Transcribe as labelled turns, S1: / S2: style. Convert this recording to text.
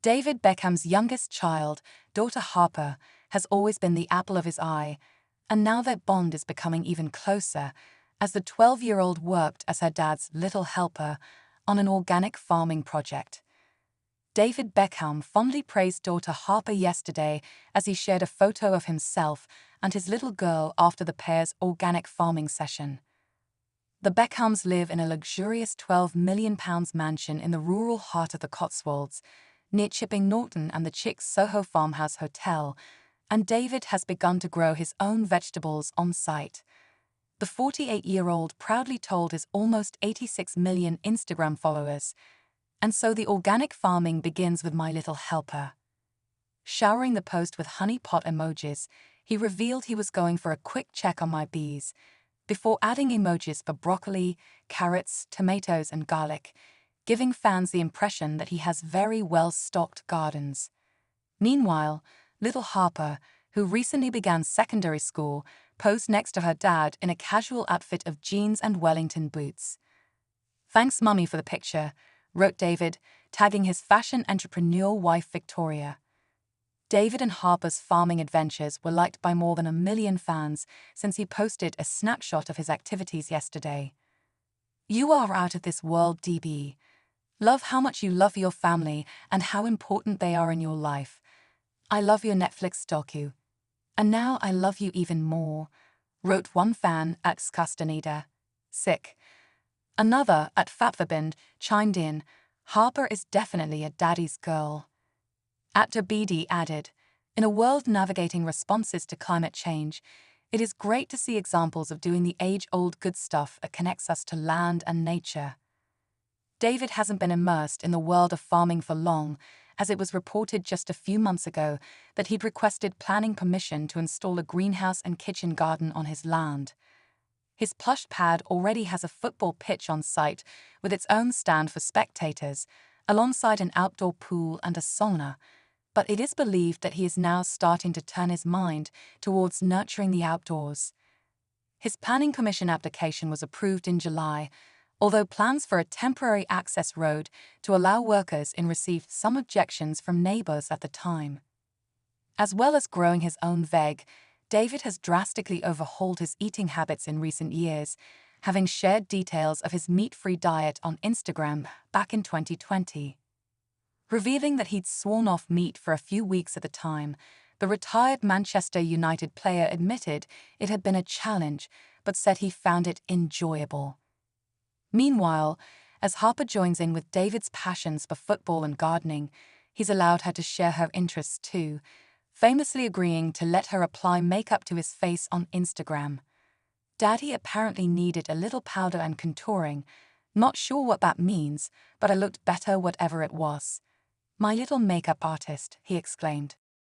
S1: David Beckham's youngest child, daughter Harper, has always been the apple of his eye, and now their bond is becoming even closer as the 12-year-old worked as her dad's little helper on an organic farming project. David Beckham fondly praised daughter Harper yesterday as he shared a photo of himself and his little girl after the pair's organic farming session. The Beckhams live in a luxurious £12 million mansion in the rural heart of the Cotswolds, near Chipping Norton and the Chicks Soho Farmhouse Hotel, and David has begun to grow his own vegetables on site. The 48-year-old proudly told his almost 86 million Instagram followers, "And so the organic farming begins with my little helper." Showering the post with honey pot emojis, he revealed he was going for a quick check on my bees, before adding emojis for broccoli, carrots, tomatoes and garlic, giving fans the impression that he has very well-stocked gardens. Meanwhile, little Harper, who recently began secondary school, posed next to her dad in a casual outfit of jeans and Wellington boots. "Thanks, Mummy, for the picture," wrote David, tagging his fashion entrepreneur wife Victoria. David and Harper's farming adventures were liked by more than 1 million fans since he posted a snapshot of his activities yesterday. "You are out of this world, DB. Love how much you love your family and how important they are in your life. I love your Netflix docu. And now I love you even more," wrote one fan at Scastaneda. Sick. Another, at Fatverbind, chimed in, "Harper is definitely a daddy's girl." At BD added, "In a world navigating responses to climate change, it is great to see examples of doing the age-old good stuff that connects us to land and nature." David hasn't been immersed in the world of farming for long, as it was reported just a few months ago that he'd requested planning permission to install a greenhouse and kitchen garden on his land. His plush pad already has a football pitch on site with its own stand for spectators, alongside an outdoor pool and a sauna, but it is believed that he is now starting to turn his mind towards nurturing the outdoors. His planning permission application was approved in July, although plans for a temporary access road to allow workers in received some objections from neighbors at the time. As well as growing his own veg, David has drastically overhauled his eating habits in recent years, having shared details of his meat-free diet on Instagram back in 2020. Revealing that he'd sworn off meat for a few weeks at a time, the retired Manchester United player admitted it had been a challenge, but said he found it enjoyable. Meanwhile, as Harper joins in with David's passions for football and gardening, he's allowed her to share her interests too, famously agreeing to let her apply makeup to his face on Instagram. "Daddy apparently needed a little powder and contouring. Not sure what that means, but I looked better whatever it was. My little makeup artist," he exclaimed.